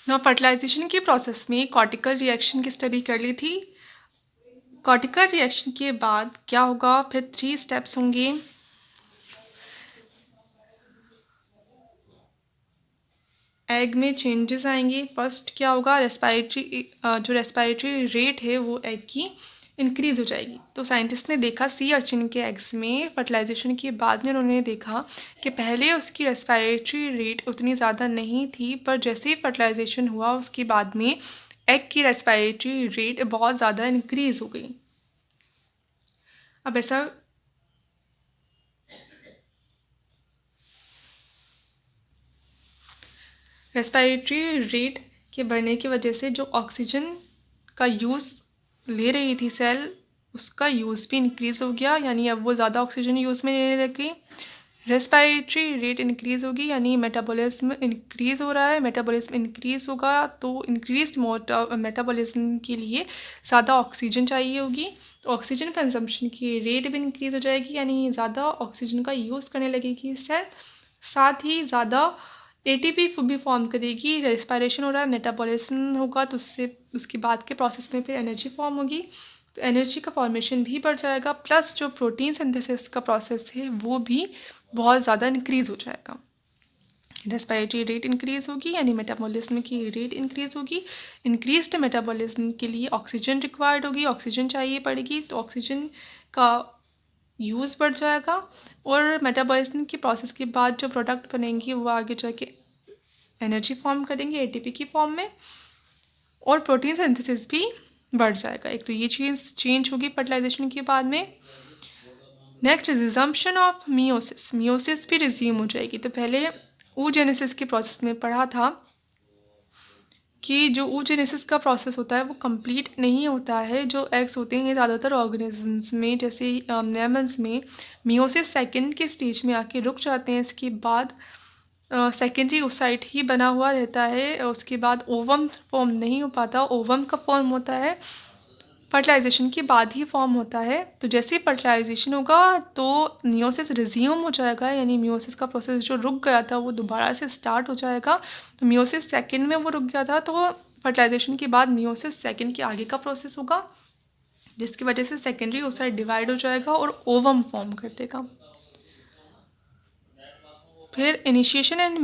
ना फर्टिलाइजेशन के प्रोसेस में कॉर्टिकल रिएक्शन की स्टडी कर ली थी। कॉर्टिकल रिएक्शन के बाद क्या होगा, फिर 3 स्टेप्स होंगे। एग में चेंजेस आएंगे। फर्स्ट क्या होगा, रेस्पिरेटरी रेट है वो एग की इंक्रीज हो जाएगी। तो साइंटिस्ट ने देखा सी अर्चिन के एग्स में फर्टिलाइजेशन के बाद में उन्होंने देखा कि पहले उसकी रेस्पिरेटरी रेट उतनी ज़्यादा नहीं थी, पर जैसे ही फर्टिलाइजेशन हुआ उसके बाद में एग की रेस्पिरेटरी रेट बहुत ज़्यादा इंक्रीज हो गई। अब ऐसा रेस्पिरेटरी रेट के बढ़ने की वजह से जो ऑक्सीजन का यूज़ ले रही थी सेल, उसका यूज़ भी इंक्रीज़ हो गया, यानी अब वो ज़्यादा ऑक्सीजन यूज़ में लेने लगी। रेस्पिरेटरी रेट इंक्रीज़ होगी यानी मेटाबॉलिज्म इंक्रीज़ हो रहा है। मेटाबॉलिज्म इंक्रीज़ होगा तो इंक्रीज्ड मेटाबॉलिज्म के लिए ज़्यादा ऑक्सीजन चाहिए होगी, तो ऑक्सीजन कंजम्पशन की रेट भी इंक्रीज़ हो जाएगी, यानी ज़्यादा ऑक्सीजन का यूज़ करने लगेगी सेल। साथ ही ज़्यादा एटीपी भी फॉर्म करेगी। रेस्पिरेशन हो रहा है, मेटाबॉलिज्म होगा, तो उससे उसके बाद के प्रोसेस में फिर एनर्जी फॉर्म होगी, तो एनर्जी का फॉर्मेशन भी बढ़ जाएगा। प्लस जो प्रोटीन सिंथेसिस का प्रोसेस है वो भी बहुत ज़्यादा इंक्रीज़ हो जाएगा। रेस्पिरेटरी रेट इंक्रीज़ होगी यानी मेटाबॉलिज्म की रेट इंक्रीज़ होगी। इंक्रीज्ड मेटाबॉलिज्म के लिए ऑक्सीजन रिक्वायर्ड होगी, ऑक्सीजन चाहिए पड़ेगी, तो ऑक्सीजन का यूज़ बढ़ जाएगा। और मेटाबॉलिज्म के प्रोसेस के बाद जो प्रोडक्ट बनेंगे वो आगे जाके एनर्जी फॉर्म करेंगे एटीपी की फॉर्म में, और प्रोटीन सिंथेसिस भी बढ़ जाएगा। एक तो ये चेंज होगी फर्टिलाइजेशन के बाद में। Next resumption of meiosis, meiosis भी रिज्यूम हो जाएगी। तो पहले oogenesis के प्रोसेस में पढ़ा था कि जो oogenesis का प्रोसेस होता है वो कंप्लीट नहीं होता है। जो एग्स होते हैं ज़्यादातर ऑर्गेनिजम्स में, जैसे मैमल्स में, मियोसिस सेकंड के स्टेज में आके रुक जाते हैं। इसके बाद सेकेंडरी ओसाइट ही बना हुआ रहता है। उसके बाद ओवम फॉर्म नहीं हो पाता। ओवम का फॉर्म होता है फर्टिलाइजेशन के बाद ही फॉर्म होता है। तो जैसे ही फर्टिलाइजेशन होगा तो मियोसिस रिज्यूम हो जाएगा, यानी मियोसिस का प्रोसेस जो रुक गया था वो दोबारा से स्टार्ट हो जाएगा। तो मियोसिस सेकंड में वो रुक गया था, तो फर्टिलाइजेशन के बाद मियोसिस सेकंड के आगे का प्रोसेस होगा, जिसकी वजह से सेकेंडरी ओसाइट डिवाइड हो जाएगा और ओवम फॉर्म कर देगा। फिर इनिशिएशन एंड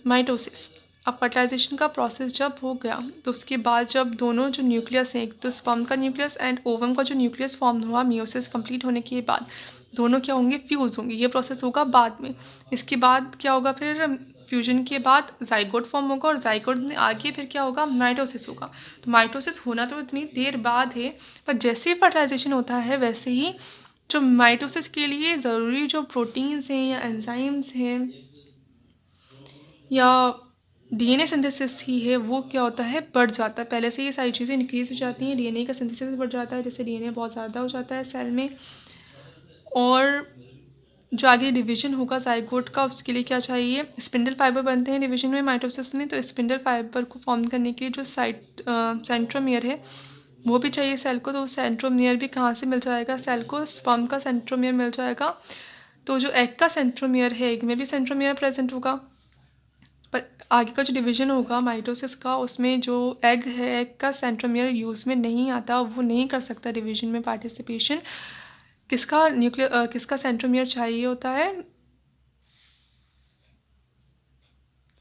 माइटोसिस। अब फर्टिलाइजेशन का प्रोसेस जब हो गया तो उसके बाद जब दोनों जो न्यूक्लियस हैं, एक तो स्पर्म का न्यूक्लियस एंड ओवम का जो न्यूक्लियस फॉर्म हुआ मियोसिस कंप्लीट होने के बाद, दोनों क्या होंगे, फ्यूज़ होंगे। ये प्रोसेस होगा बाद में। इसके बाद क्या होगा, फिर फ्यूजन के बाद जाइगोट फॉर्म होगा, और जाइगोट में आगे फिर क्या होगा, माइटोसिस होगा। तो माइटोसिस होना तो इतनी देर बाद है, पर जैसे ही फर्टिलाइजेशन होता है वैसे ही जो माइटोसिस के लिए ज़रूरी जो प्रोटीन्स हैं या एंजाइम्स हैं या डीएनए सिंथेसिस ही है वो क्या होता है, बढ़ जाता है। पहले से ये सारी चीज़ें इंक्रीज हो जाती हैं, डीएनए का सिंथेसिस बढ़ जाता है, जैसे डीएनए बहुत ज़्यादा हो जाता है सेल में। और जो आगे डिवीजन होगा जाइगोट का, उसके लिए क्या चाहिए, स्पिंडल फाइबर बनते हैं डिवीजन में माइटोसिस में। तो स्पिंडल फाइबर को फॉर्म करने के लिए जो सेंट्रोमियर है वो भी चाहिए सेल को। तो सेंट्रोमियर भी कहाँ से मिल जाएगा सेल को, स्पर्म का सेंट्रोमियर मिल जाएगा। तो जो एग का सेंट्रोमियर है, एग में भी सेंट्रोमियर प्रेजेंट होगा। पर आगे का जो डिवीजन होगा माइटोसिस का, उसमें जो एग है, एग का सेंट्रोमियर यूज़ में नहीं आता, वो नहीं कर सकता डिवीजन में पार्टिसिपेशन। किसका सेंट्रोमियर चाहिए होता है,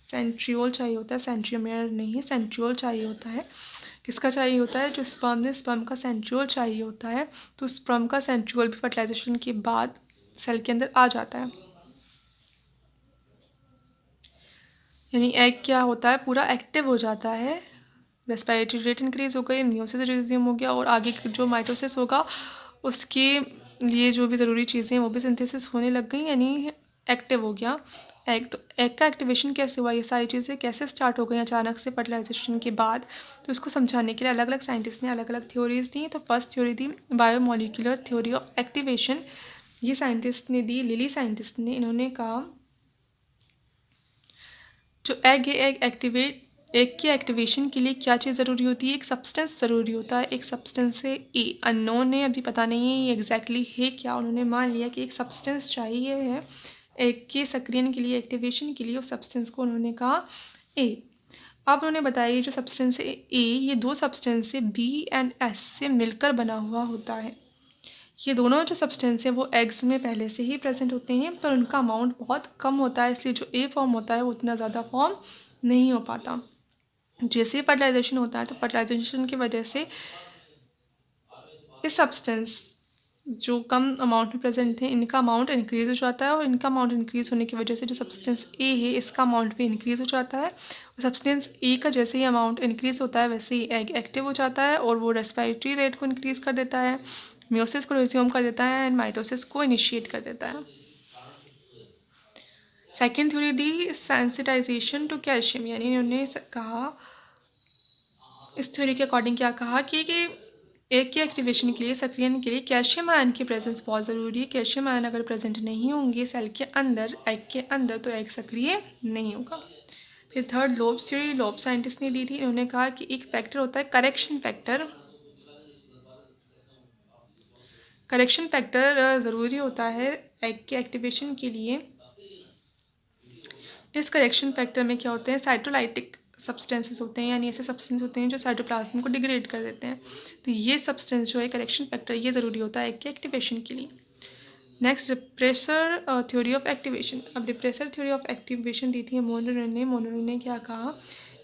सेंट्रियोल चाहिए होता है, सेंट्रोमियर नहीं, सेंट्रियोल चाहिए होता है। किसका चाहिए होता है, जो स्पर्म है स्पर्म का सेंट्रियोल चाहिए होता है। तो स्पर्म का सेंट्रियोल भी फर्टिलाइजेशन के बाद सेल के अंदर आ जाता है। यानी एग क्या होता है, पूरा एक्टिव हो जाता है। रेस्पिरेटरी रेट इंक्रीज हो गई, मियोसिस रिज्यूम हो गया, और आगे जो माइटोसिस होगा उसके लिए जो भी ज़रूरी चीज़ें वो भी सिंथेसिस होने लग गई, यानी एक्टिव हो गया एग। तो एग का एक्टिवेशन कैसे हुआ, ये सारी चीज़ें कैसे स्टार्ट हो गई अचानक से फर्टिलाइजेशन के बाद, तो इसको समझाने के लिए अलग अलग साइंटिस्ट ने अलग अलग थ्योरीज दी। तो फर्स्ट थ्योरी थी बायोमोलिकुलर थ्योरी ऑफ एक्टिवेशन। ये साइंटिस्ट ने दी, लिली साइंटिस्ट ने। इन्होंने कहा जो एग है, एग के एक्टिवेशन के लिए क्या चीज़ ज़रूरी होती है, एक सब्सटेंस ज़रूरी होता है। एक सब्सटेंस है ए, अननोन है, अभी पता नहीं है ये एग्जैक्टली है क्या। उन्होंने मान लिया कि एक सब्सटेंस चाहिए है एग के सक्रियण के लिए, एक्टिवेशन के लिए। उस सब्सटेंस को उन्होंने कहा ए। अब उन्होंने बताया ये जो सब्सटेंस है ए, ये दो सब्सटेंस है बी एंड एस से मिलकर बना हुआ होता है। ये दोनों जो सब्सटेंस है वो एग्स में पहले से ही प्रेजेंट होते हैं, पर उनका अमाउंट बहुत कम होता है, इसलिए जो ए फॉर्म होता है वो उतना ज़्यादा फॉर्म नहीं हो पाता। जैसे ही फर्टिलाइजेशन होता है तो फर्टिलाइजेशन की वजह से इस सब्सटेंस जो कम अमाउंट में प्रेजेंट थे इनका अमाउंट इंक्रीज़ हो जाता है, और इनका अमाउंट इंक्रीज़ होने की वजह से जो सब्सटेंस ए है इसका अमाउंट भी इंक्रीज़ हो जाता है। और सब्सटेंस ए का जैसे ही अमाउंट इंक्रीज़ होता है वैसे ही एग एक्टिव हो जाता है और वो रेस्पिरेटरी रेट को इंक्रीज़ कर देता है, मियोसिस को रिज्यूम कर देता है एंड माइटोसिस को इनिशिएट कर देता है। Second theory the sensitization to calcium, यानी इन्होंने कहा, इस थ्योरी के अकॉर्डिंग क्या कहा कि एग के एक्टिवेशन के लिए, सक्रियण के लिए कैल्शियम आयन की प्रेजेंस बहुत ज़रूरी है। कैल्शियम आयन अगर प्रेजेंट नहीं होंगे सेल के अंदर, एग के अंदर, तो एग सक्रिय नहीं होगा। फिर third lobes theory, lobe scientist ने दी थी। उन्होंने कहा कि एक फैक्टर होता है करेक्शन फैक्टर। करेक्शन फैक्टर ज़रूरी होता है एग के एक्टिवेशन के लिए। इस करेक्शन फैक्टर में क्या होते हैं, साइटोलाइटिक सब्सटेंसेस होते हैं, यानी ऐसे सब्सटेंस होते हैं जो साइटोप्लाज्म को डिग्रेड कर देते हैं। तो ये सब्सटेंस जो है करेक्शन फैक्टर, ये ज़रूरी होता है एग के एक्टिवेशन के लिए। Next repressor theory of activation. अब रिप्रेसर थ्योरी ऑफ एक्टिवेशन दी थी मोनरो ने। मोनरो ने क्या कहा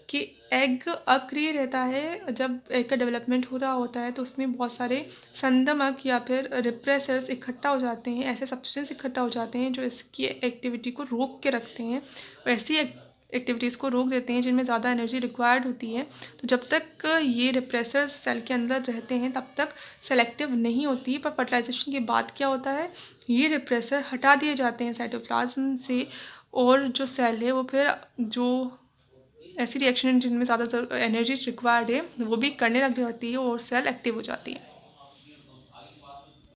कि एग अक्रिय रहता है, जब एग का डेवलपमेंट हो रहा होता है तो उसमें बहुत सारे संदमक या फिर रिप्रेसर्स इकट्ठा हो जाते हैं, ऐसे सब्सटेंस इकट्ठा हो जाते हैं जो इसकी एक्टिविटी को रोक के रखते हैं, और ऐसी एक्टिविटीज़ को रोक देते हैं जिनमें ज़्यादा एनर्जी रिक्वायर्ड होती है। तो जब तक ये रिप्रेसर्स सेल के अंदर रहते हैं तब तक सेलेक्टिव नहीं होती, पर फर्टिलाइजेशन के बाद क्या होता है, ये रिप्रेसर हटा दिए जाते हैं साइटोप्लाज्म से, और जो सेल है वो फिर जो ऐसी रिएक्शन जिनमें ज़्यादा एनर्जी रिक्वायर्ड है वो भी करने लग जाती है और सेल एक्टिव हो जाती है।